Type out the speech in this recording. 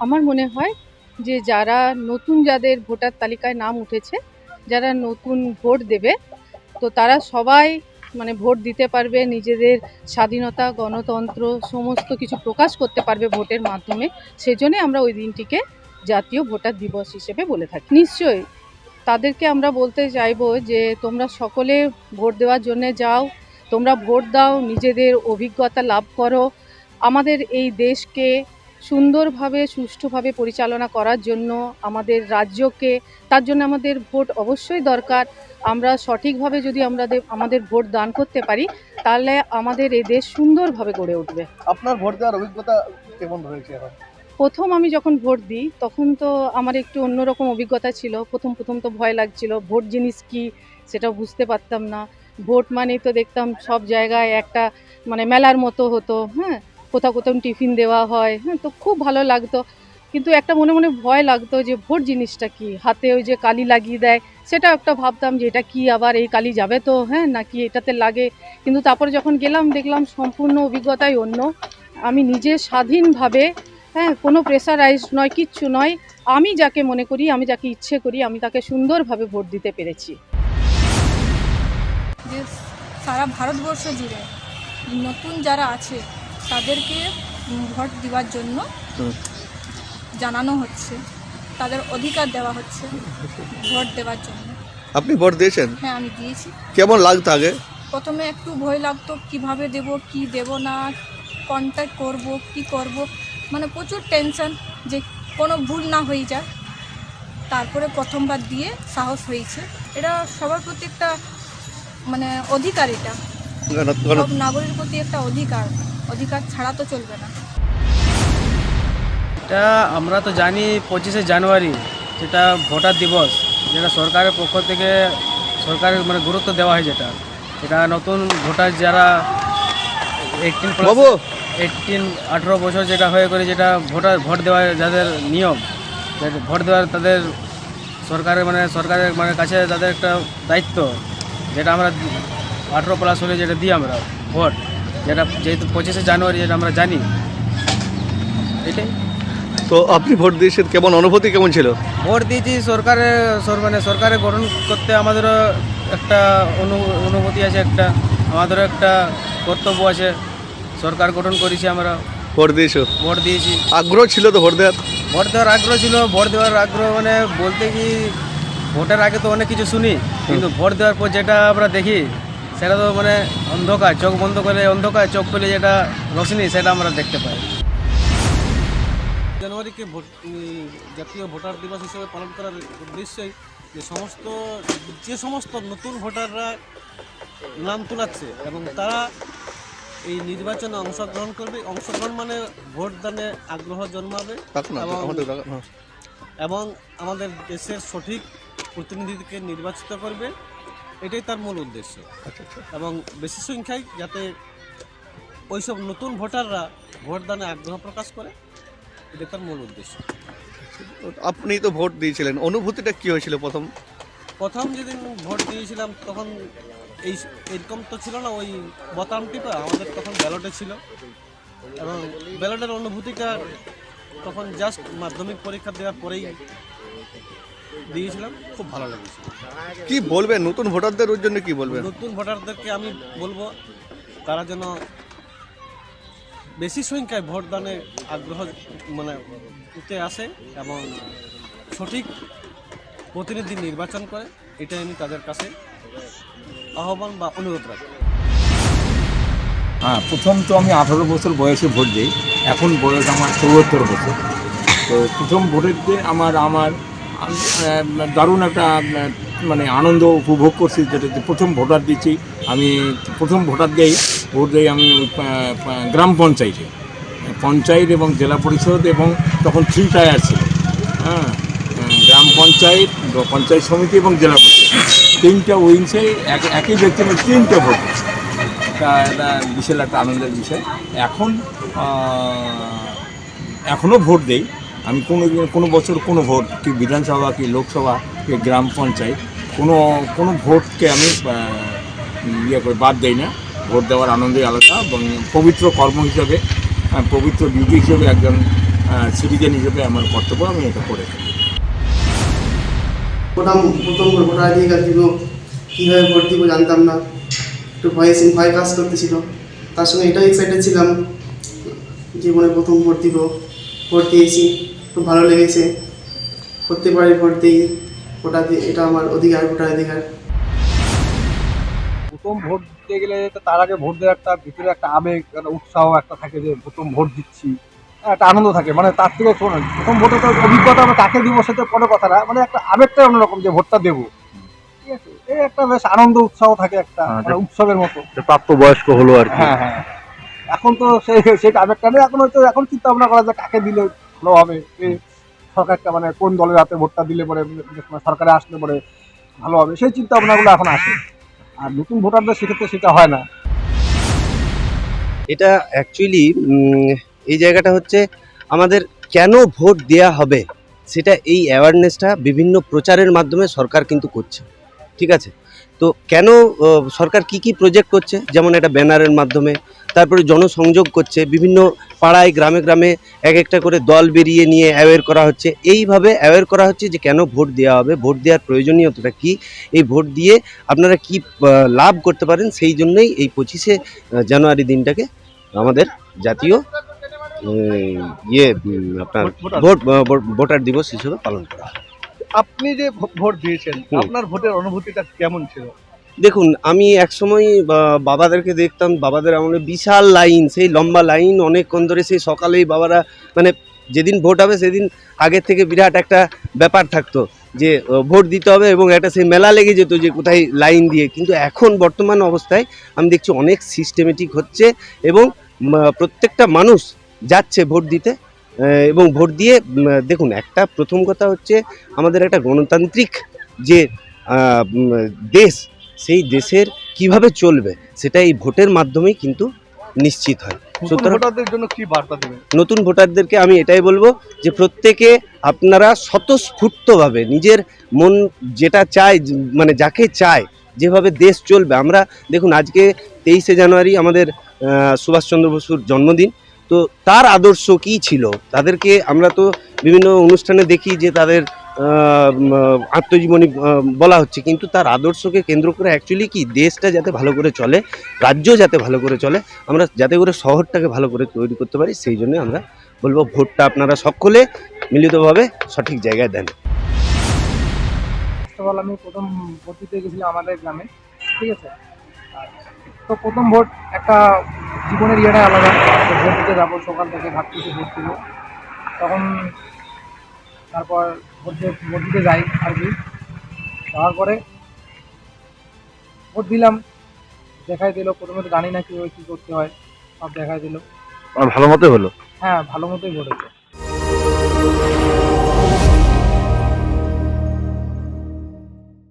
আমার মনে হয় যে যারা নতুন যাদের ভোটার তালিকায় নাম উঠেছে, যারা নতুন ভোট দেবে, তো তারা সবাই মানে ভোট দিতে পারবে, নিজেদের স্বাধীনতা, গণতন্ত্র সমস্ত কিছু প্রকাশ করতে পারবে ভোটের মাধ্যমে। সেজন্যই আমরা ওই দিনটিকে জাতীয় ভোটার দিবস হিসেবে বলে থাকি। নিশ্চয়ই তাদেরকে আমরা বলতে চাইবো যে তোমরা সকলে ভোট দেওয়ার জন্যে যাও, তোমরা ভোট দাও, নিজেদের অভিজ্ঞতা লাভ করো। আমাদের এই দেশকে সুন্দরভাবে সুষ্ঠুভাবে পরিচালনা করার জন্য, আমাদের রাজ্যকে, তার জন্য আমাদের ভোট অবশ্যই দরকার। আমরা সঠিকভাবে যদি আমাদের ভোট দান করতে পারি, তাহলে আমাদের এই দেশ সুন্দরভাবে গড়ে উঠবে। আপনার ভোট দেওয়ার অভিজ্ঞতা কেমন হয়েছে এখন? প্রথম আমি যখন ভোট দিই তখন তো আমার একটু অন্যরকম অভিজ্ঞতা ছিল। প্রথম তো ভয় লাগছিল, ভোট জিনিস কী সেটাও বুঝতে পারতাম না। ভোট মানেই তো দেখতাম সব জায়গায় একটা মানে মেলার মতো হতো, হ্যাঁ, কোথাও টিফিন দেওয়া হয়, হ্যাঁ, তো খুব ভালো লাগতো। কিন্তু একটা মনে মনে ভয় লাগতো যে ভোট জিনিসটা কী, হাতে ওই যে কালি লাগিয়ে দেয়, সেটাও একটা ভাবতাম যে এটা কি, আবার এই কালি যাবে তো, হ্যাঁ, নাকি এটাতে লাগে। কিন্তু তারপরে যখন গেলাম দেখলাম সম্পূর্ণ অভিজ্ঞতাই অন্য। আমি নিজে স্বাধীনভাবে, হ্যাঁ, কোনো প্রেসারাইজ নয়, কিচ্ছু নয়, আমি যাকে মনে করি, আমি যাকে ইচ্ছে করি, আমি তাকে সুন্দরভাবে ভোট দিতে পেরেছি। যে সারা ভারতবর্ষ জুড়ে নতুন যারা আছে তাদেরকে ভোট দেওয়ার জন্য জানানো হচ্ছে, তাদের অধিকার দেওয়া হচ্ছে ভোট দেওয়ার জন্য। আপনি ভোট দিয়েছেন? হ্যাঁ, আমি দিয়েছি। কেমন লাগতো আগে? প্রথমে একটু ভয় লাগতো, কিভাবে দেব, কি দেব না, কন্ট্যাক্ট করব, কি করব, মানে প্রচুর টেনশন যে কোনো ভুল না হয়ে যায়। তারপরে প্রথমবার দিয়ে সাহস হয়েছে। এটা সবার প্রতি একটা মানে অধিকার, এটা সব নাগরিকের প্রতি একটা অধিকার ছাড়া তো চলবে না। এটা আমরা তো জানি 25শে জানুয়ারি যেটা ভোটার দিবস, যেটা সরকারের পক্ষ থেকে সরকারের মানে গুরুত্ব দেওয়া হয়, এটা নতুন ভোটার যারা 18 বছর যেটা হয়ে করে, যেটা ভোট দেওয়ার যাদের নিয়ম, ভোট দেওয়ার তাদের সরকারের কাছে তাদের একটা দায়িত্ব, যেটা আমরা 18+ হলে যেটা দিই আমরা ভোট, যেটা যেহেতু 25শে জানুয়ারি যেটা আমরা জানি, এটাই। তো আপনি ভোট দিয়েছেন, কেমন অনুভূতি কেমন ছিল? ভোট দিয়েছি সরকারের গঠন করতে আমাদেরও একটা অনুভূতি আছে, আমাদেরও একটা কর্তব্য আছে। সরকার গঠন করেছি আমরা। ভোট দিয়েছো? ভোট দিয়েছি। আগ্রহ ছিল তো ভোট দেওয়ার? ভোট দেওয়ার আগ্রহ ছিল। ভোট দেওয়ার আগ্রহ মানে বলতে কি, ভোটের আগে তো অনেক কিছু শুনি, কিন্তু ভোট দেওয়ার পর যেটা আমরা দেখি সেটা তো মানে অন্ধকার, চোখ বন্ধ করে অন্ধকার, চোখ খুলে যেটা রোশনি সেটা আমরা দেখতে পাই। জানুয়ারিকে জাতীয় ভোটার দিবস হিসেবে পালন করার উদ্দেশ্যেই যে সমস্ত নতুন ভোটাররা নাম তোলাচ্ছে এবং তারা এই নির্বাচনে অংশগ্রহণ করবে। অংশগ্রহণ মানে ভোটদানে আগ্রহ জন্মাবে এবং আমাদের দেশের সঠিক প্রতিনিধিকে নির্বাচিত করবে, এটাই তার মূল উদ্দেশ্য। এবং বেশি সংখ্যায় যাতে ওইসব নতুন ভোটাররা ভোটদানে আগ্রহ প্রকাশ করে, এটা তার মূল উদ্দেশ্য। আপনি তো ভোট দিয়েছিলেন, অনুভূতিটা কী হয়েছিল? প্রথম যেদিন ভোট দিয়েছিলাম তখন এরকম তো ছিল না, ওই বোতাম টিপা, আমাদের তখন ব্যালটে ছিল। এবং ব্যালটের অনুভূতিটা তখন জাস্ট মাধ্যমিক পরীক্ষা দেওয়ার পরেই দিয়েছিলাম, খুব ভালো লেগেছিল। কি বলবেন নতুন ভোটারদের জন্য, কি বলবেন? নতুন ভোটারদেরকে আমি বলবো তারা যেন বেশি সংখ্যায় ভোটদানে আগ্রহ মানে উঠে আসে এবং সঠিক প্রতিনিধি নির্বাচন করে, এটাই আমি তাদের কাছে আহ্বান বা অনুরোধ রাখি। হ্যাঁ, প্রথম তো আমি 18 বছর বয়সে ভোট দিই, এখন বয়স আমার 74 বছর। তো প্রথম ভোটের দিয়ে আমার দারুণ একটা মানে আনন্দ উপভোগ করছি, যেটা প্রথম ভোটার দিচ্ছি আমি। প্রথম ভোটার ভোট দিই আমি গ্রাম পঞ্চায়েত এবং জেলা পরিষদ, এবং তখন 3 টায়ার ছিল। হ্যাঁ, গ্রাম পঞ্চায়েত, পঞ্চায়েত সমিতি এবং জেলা পরিষদ, 3টা উইংসে একই ব্যক্তি 3টে ভোট দিচ্ছে। এটা বিশাল একটা আনন্দের বিষয়। এখনও ভোট দেই আমি। কোনো বছর কোনো ভোট, কি বিধানসভা, কি লোকসভা, কি গ্রাম পঞ্চায়েত, কোনো ভোটকে আমি করে বাদ দেই না। ভোট দেওয়ার আনন্দই আলাদা এবং পবিত্র কর্ম হিসেবে, পবিত্র ডিউটি হিসেবে একজন সিটিজেন হিসেবে আমার কর্তব্য, আমি এটা করে থাকি। প্রথম ভোটাধিকার দিব, কীভাবে ভোট দিব জানতাম না, একটু ভয় কাজ করতেছিল। তার সঙ্গে এটাও এক্সাইটেড ছিলাম, জীবনে প্রথম ভোট দিব, ভোট দিয়েছি, খুব ভালো লেগেছে। করতে পারি ভোট দিই, এটা আমার অধিকার, ভোটাধিকার। প্রথম ভোট দিতে গেলে তো তার আগে ভোট দেওয়ার একটা ভিতরে একটা আবেগ, একটা উৎসাহ একটা থাকে যে প্রথম ভোট দিচ্ছি, একটা আনন্দ থাকে। মানে তার থেকে শোনেন, প্রথম ভোটে তো অভিজ্ঞতা আমরা কাকে দিব সেটা কোনো কথা না, মানে একটা আবেগটাই অন্যরকম যে ভোটটা দেবো, ঠিক আছে। এই একটা বেশ আনন্দ উৎসাহ থাকে, একটা মানে উৎসবের মতো। প্রাপ্ত বয়স্ক হলো আর কি। হ্যাঁ হ্যাঁ, এখন তো সেই আবেগটা নেই। এখন হয়তো এখন চিন্তা ভাবনা করা যায় কাকে দিলে ভালো হবে, সরকারটা মানে কোন দলের হাতে ভোটটা দিলে পরে সরকারে আসলে পরে ভালো হবে, সেই চিন্তা ভাবনাগুলো এখন আসে। আর নতুন ভোটারদের সেক্ষেত্রে সেটা হয় না। এটা অ্যাকচুয়ালি এই জায়গাটা হচ্ছে আমাদের কেন ভোট দেয়া হবে সেটা, এই অ্যাওয়ারনেসটা বিভিন্ন প্রচারের মাধ্যমে সরকার কিন্তু করছে, ঠিক আছে। তো কেন সরকার কি কি প্রজেক্ট করছে, যেমন এটা ব্যানারের মাধ্যমে, তারপরে জনসংযোগ করছে, বিভিন্ন পাড়ায় গ্রামে গ্রামে এক একটা করে দল বেরিয়ে নিয়ে অ্যাওয়্যার করা হচ্ছে। এইভাবে অ্যাওয়্যার করা হচ্ছে যে কেন ভোট দেওয়া হবে, ভোট দেওয়ার প্রয়োজনীয়তাটা কি, এই ভোট দিয়ে আপনারা কি লাভ করতে পারেন, সেই জন্যই এই 25শে জানুয়ারি দিনটাকে আমাদের জাতীয় আপনার ভোটার দিবস হিসেবে পালন করা হয়। আপনি যে ভোট দিয়েছেন, আপনার ভোটের অনুভূতিটা কেমন ছিল? দেখুন, আমি একসময় বাবাদেরকে দেখতাম, বাবাদের আমলে বিশাল লাইন, সেই লম্বা লাইন অনেকক্ষণ ধরে, সেই সকালেই বাবারা মানে যেদিন ভোট হবে সেদিন আগের থেকে বিরাট একটা ব্যাপার থাকতো যে ভোট দিতে হবে, এবং একটা সেই মেলা লেগে যেত যে কোথায় লাইন দিয়ে। কিন্তু এখন বর্তমান অবস্থায় আমি দেখছি অনেক সিস্টেমেটিক হচ্ছে, এবং প্রত্যেকটা মানুষ যাচ্ছে ভোট দিতে। এবং ভোট দিয়ে দেখুন, একটা প্রথম কথা হচ্ছে আমাদের একটা গণতান্ত্রিক যে দেশ, সেই দেশের কিভাবে চলবে সেটা এই ভোটের মাধ্যমেই কিন্তু নিশ্চিত হয়। সুতরাং ভোটারদের জন্য কি বার্তা দেবেন? নতুন ভোটারদেরকে আমি এটাই বলবো যে প্রত্যেকে আপনারা স্বতঃস্ফূর্তভাবে নিজের মন যেটা চায়, মানে যাকে চায়, যেভাবে দেশ চলবে। আমরা দেখুন, আজকে 23শে জানুয়ারি আমাদের সুভাষচন্দ্র বসুর জন্মদিন। তো তার আদর্শ কী ছিল, তাদেরকে আমরা তো বিভিন্ন অনুষ্ঠানে দেখি যে তাদের আত্মজীবনী বলা হচ্ছে, কিন্তু তার আদর্শকে কেন্দ্র করে অ্যাকচুয়ালি কি দেশটা যাতে ভালো করে চলে, রাজ্য যাতে ভালো করে চলে, আমরা যাতে করে শহরটাকে ভালো করে তৈরি করতে পারি, সেই জন্য আমরা বলবো ভোটটা আপনারা সকলে মিলিতভাবে সঠিক জায়গায় দেন। ফার্স্ট অফ অল আমি প্রথম ভোট দিতে গেছিলাম আমাদের গ্রামে, ঠিক আছে। তো প্রথম ভোট একটা জীবনের ইয়েটাই আলাদা, ভোট দিতে যাবো সকাল থেকে ভাবতেছি ভোট দেবো, তখন তারপর ভোট দিতে যাই আর কি। যাওয়ার পরে ভোট দিলাম, দেখাই দিল। প্রথমে তো জানি না কীভাবে কী করতে হয়, সব দেখাই দিল। ভালো মতোই হলো। হ্যাঁ, ভালো মতোই ভোট হচ্ছে।